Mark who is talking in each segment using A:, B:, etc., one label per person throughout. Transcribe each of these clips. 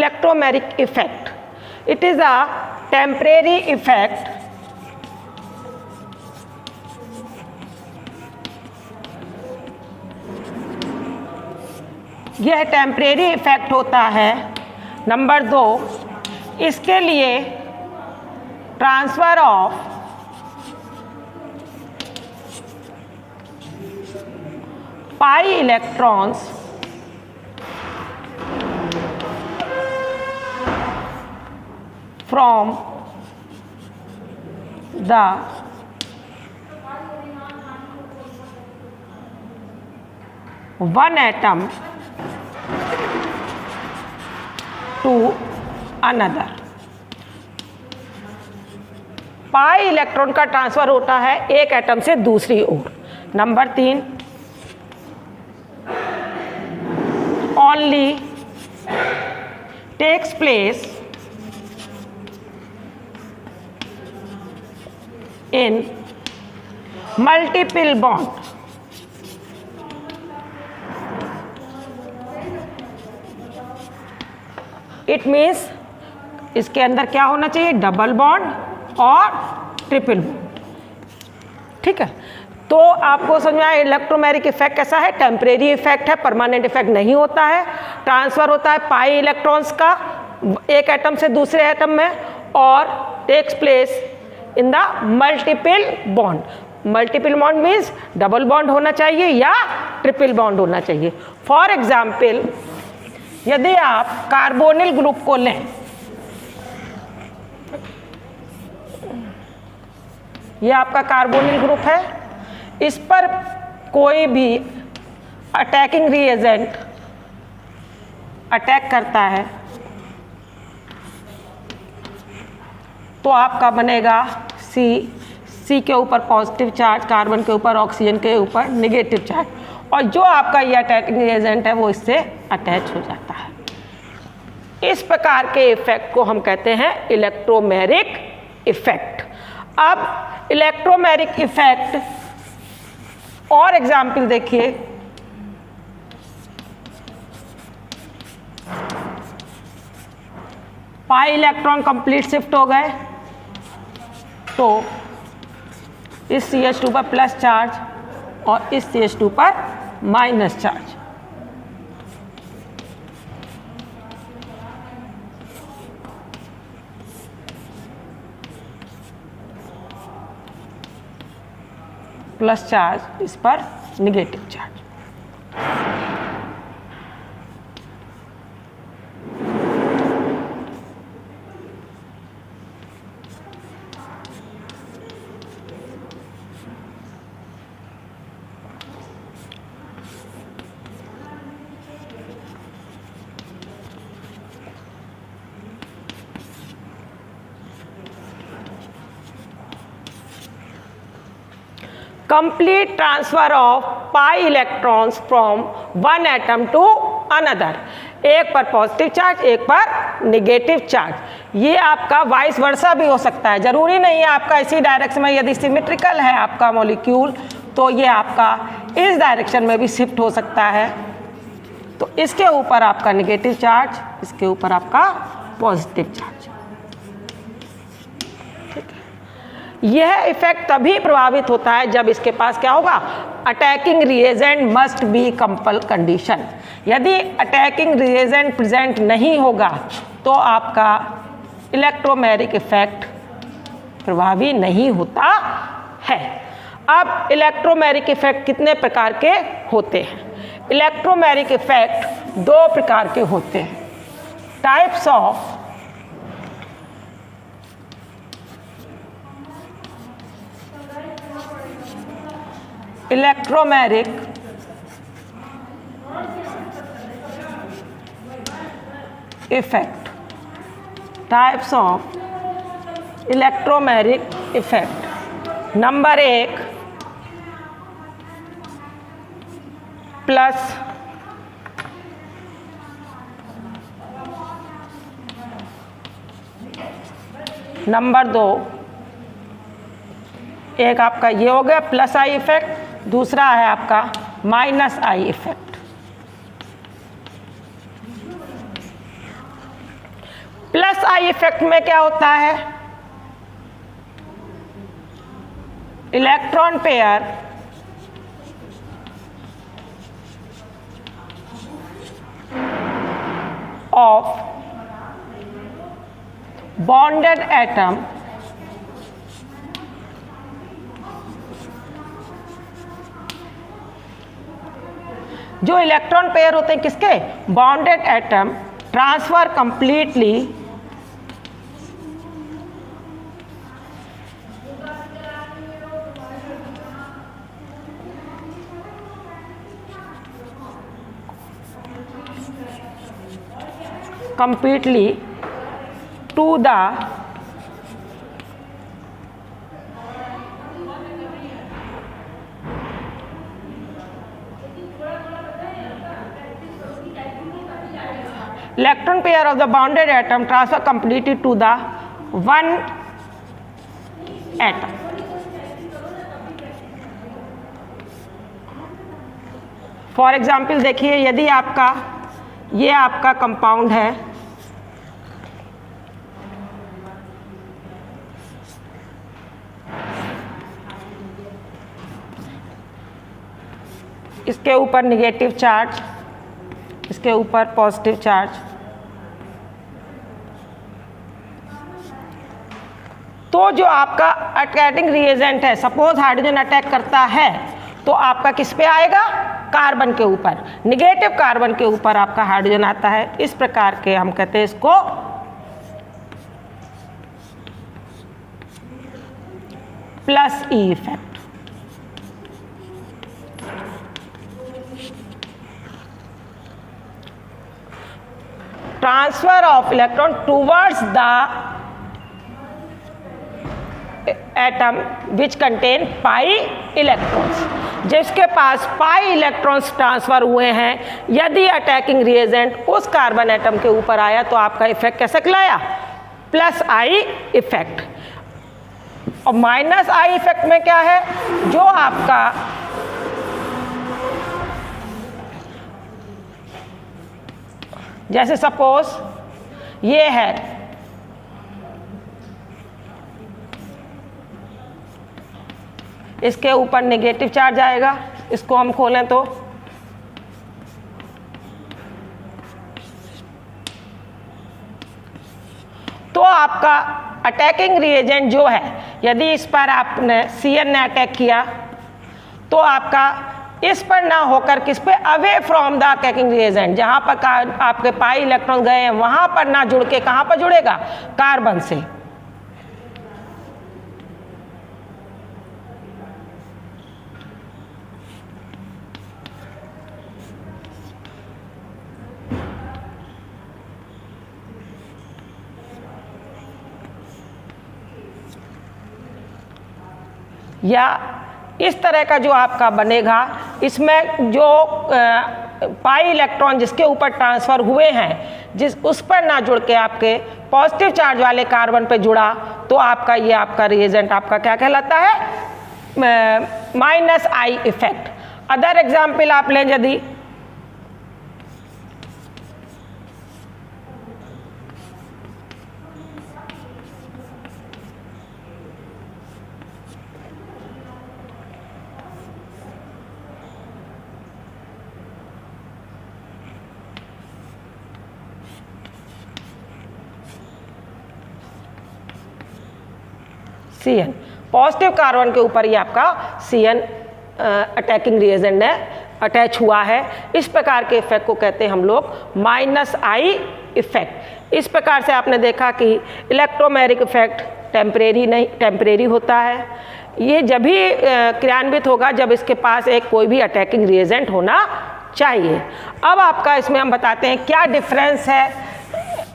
A: electromagnetic effect. It is a temporary effect यह temporary effect होता है। नंबर 2, इसके लिए transfer of pi electrons from the one atom to another. Pi electron का transfer होता है एक एटम से दूसरी ओर। Number 3, only takes place in multiple bond. It means इसके अंदर क्या होना चाहिए, डबल बॉन्ड और ट्रिपल बॉन्ड। ठीक है, तो आपको समझ में आया इलेक्ट्रोमैग्नेटिक इफेक्ट कैसा है, टेम्परेरी इफेक्ट है, परमानेंट इफेक्ट नहीं होता है। ट्रांसफर होता है पाई इलेक्ट्रॉन्स का एक एटम से दूसरे एटम में और takes place in the multiple bond. Multiple bond means double bond होना चाहिए या ट्रिपल बॉन्ड होना चाहिए। फॉर एग्जाम्पल, यदि आप कार्बोनिल ग्रुप को लें, यह आपका कार्बोनिल ग्रुप है, इस पर कोई भी अटैकिंग रिएजेंट अटैक करता है तो आपका बनेगा सी के ऊपर पॉजिटिव चार्ज, कार्बन के ऊपर, ऑक्सीजन के ऊपर नेगेटिव चार्ज, और जो आपका ये अटैकिंग रिएजेंट है वो इससे अटैच हो जाता है। इस प्रकार के इफेक्ट को हम कहते हैं इलेक्ट्रोमैग्नेटिक इफेक्ट। अब इलेक्ट्रोमैग्नेटिक इफेक्ट और एग्जाम्पल देखिए, पाई इलेक्ट्रॉन कंप्लीट शिफ्ट हो गए तो इस CH2 पर प्लस चार्ज और इस CH2 पर माइनस चार्ज। प्लस चार्ज, इस पर negative charge. Complete transfer of pi electrons from one atom to another। एक पर पॉजिटिव चार्ज, एक पर नेगेटिव चार्ज। ये आपका वाइस वर्सा भी हो सकता है, जरूरी नहीं है आपका इसी डायरेक्शन में। यदि सिमेट्रिकल है आपका मॉलिक्यूल तो ये आपका इस डायरेक्शन में भी शिफ्ट हो सकता है। तो इसके ऊपर आपका नेगेटिव चार्ज, इसके ऊपर आपका पॉजिटिव चार्ज। यह इफेक्ट तभी प्रभावित होता है जब इसके पास क्या होगा, attacking reagent must be compel condition. यदि अटैकिंग रिएजेंट प्रेजेंट नहीं होगा तो आपका इलेक्ट्रोमैग्नेटिक इफेक्ट प्रभावी नहीं होता है। अब इलेक्ट्रोमैग्नेटिक इफेक्ट कितने प्रकार के होते हैं? इलेक्ट्रोमैग्नेटिक इफेक्ट 2 प्रकार के होते हैं। Types of electromagnetic effect. Types of electromagnetic effect. Number 1, plus number 2, एक आपका ये हो गया प्लस आई इफेक्ट, दूसरा है आपका minus I effect. Plus I effect में क्या होता है, electron pair of bonded atom जो इलेक्ट्रॉन पेयर होते हैं किसके, bonded atom, transfer completely to the electron pair of the bonded atom transfer completely to the one atom. For example देखिए, यदि आपका ये आपका कंपाउंड है, इसके ऊपर निगेटिव चार्ज, इसके ऊपर पॉजिटिव चार्ज, तो जो आपका अटैकिंग रिएजेंट है, सपोज हाइड्रोजन अटैक करता है तो आपका किस पे आएगा, कार्बन के ऊपर, निगेटिव कार्बन के ऊपर आपका हाइड्रोजन आता है। इस प्रकार के हम कहते हैं इसको plus E effect. Transfer of electron towards the atom which contain pi electrons, जिसके पास पाई इलेक्ट्रॉन्स ट्रांसफर हुए हैं, यदि अटैकिंग रिएजेंट उस कार्बन एटम के ऊपर आया तो आपका इफेक्ट कैसे कहलाया, प्लस आई इफेक्ट। और माइनस आई इफेक्ट में क्या है, जो आपका जैसे सपोज ये है, इसके ऊपर नेगेटिव चार्ज आएगा, इसको हम खोलें तो आपका अटैकिंग रिएजेंट जो है, यदि इस पर आपने Cn ने अटैक किया तो आपका इस पर ना होकर किस पे, away from the attacking reagent, जहां पर आपके पाई इलेक्ट्रॉन गए हैं वहां पर ना जुड़ के कहां पर जुड़ेगा, कार्बन से। या इस तरह का जो आपका बनेगा, इसमें जो पाई इलेक्ट्रॉन जिसके ऊपर ट्रांसफ़र हुए हैं, जिस उस पर ना जुड़ के आपके पॉजिटिव चार्ज वाले कार्बन पे जुड़ा, तो आपका ये आपका रिएजेंट आपका क्या कहलाता है, minus I effect. Other example आप लें, यदि Cn, पॉजिटिव कार्बन के ऊपर ये आपका Cn अटैकिंग रिएजेंट ने अटैच हुआ है, इस प्रकार के इफेक्ट को कहते हैं हम लोग माइनस आई इफेक्ट। इस प्रकार से आपने देखा कि इलेक्ट्रोमैग्नेटिक इफेक्ट टेम्परेरी होता है, ये जब भी क्रियान्वित होगा जब इसके पास एक कोई भी अटैकिंग रिएजेंट होना चाहिए। अब आपका इसमें हम बताते हैं क्या डिफरेंस है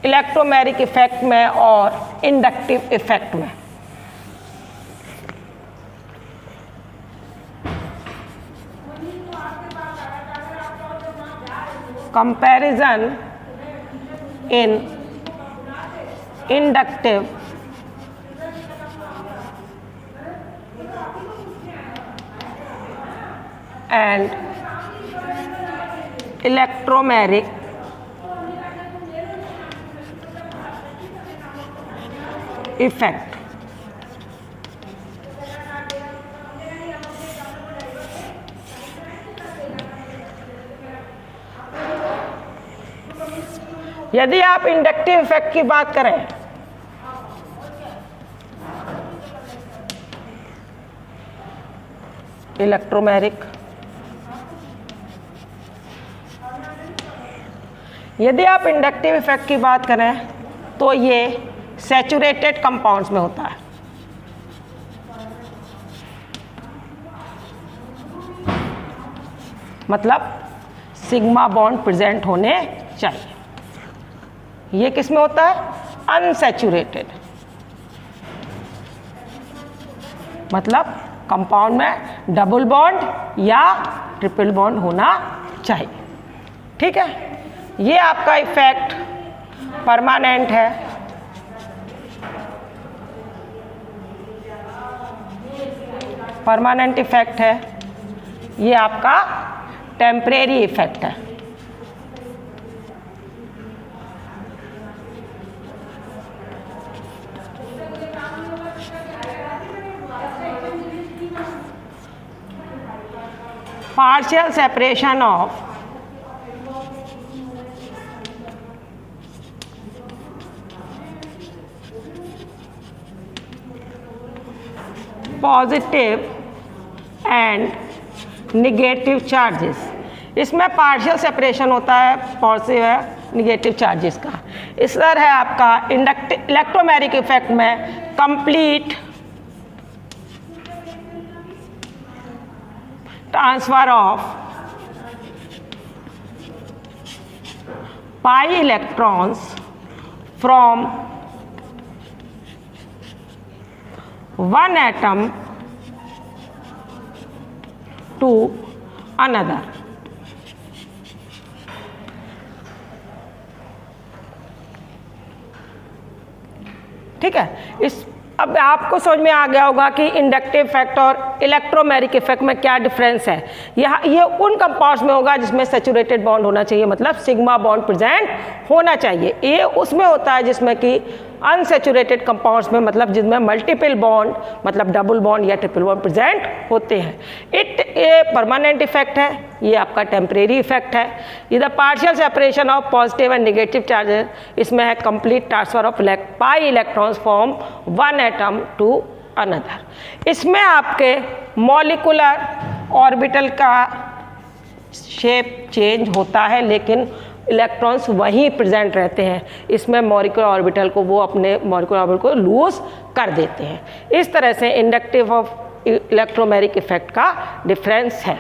A: इलेक्ट्रोमैग्नेटिक इफेक्ट में और इंडक्टिव इफेक्ट में। Comparison in inductive and electromagnetic effect. यदि आप इंडक्टिव इफेक्ट की बात करें इलेक्ट्रोमैरिक, यदि आप इंडक्टिव इफेक्ट की बात करें तो ये सैचुरेटेड कंपाउंड्स में होता है। मतलब सिग्मा बॉन्ड प्रेजेंट होने चाहिए। ये किस में होता है? अनसैचुरेटेड, मतलब कंपाउंड में डबल बॉन्ड या ट्रिपल बॉन्ड होना चाहिए। ठीक है, ये आपका इफेक्ट परमानेंट है, परमानेंट इफेक्ट है। ये आपका टेम्परेरी इफेक्ट है। partial separation of positive and negative charges. इसमें पार्शियल सेपरेशन होता है पॉजिटिव है निगेटिव चार्जेस का। इस तरह है आपका इलेक्ट्रोमैग्नेटिक इफेक्ट में complete transfer of pi electrons from one atom to another। ठीक है, इस अब आपको समझ में आ गया होगा कि इंडक्टिव इफेक्ट और इलेक्ट्रोमैग्नेटिक इफेक्ट में क्या डिफरेंस है। ये उन कंपाउंड्स में होगा जिसमें सैचुरेटेड बॉन्ड होना चाहिए, मतलब सिग्मा बॉन्ड प्रेजेंट होना चाहिए। ये उसमें होता है जिसमें कि अनसैचुरेटेड कंपाउंड्स में, मतलब जिसमें मल्टीपल बॉन्ड मतलब डबल बॉन्ड या ट्रिपल बॉन्ड प्रेजेंट होते हैं। ये परमानेंट इफेक्ट है, ये आपका टेम्परेरी इफेक्ट है। इधर partial separation of positive and negative charges, इसमें है complete transfer of pi electrons from one atom to another. इसमें आपके मॉलिक्यूलर ऑर्बिटल का शेप चेंज होता है, लेकिन इलेक्ट्रॉन्स वहीं प्रेजेंट रहते हैं। इसमें मॉलिक्यूलर ऑर्बिटल को वो अपने मॉलिक्यूलर ऑर्बिटल को लूज कर देते हैं। इस तरह से इंडक्टिव ऑफ इलेक्ट्रोमैग्नेटिक इफेक्ट का डिफरेंस है।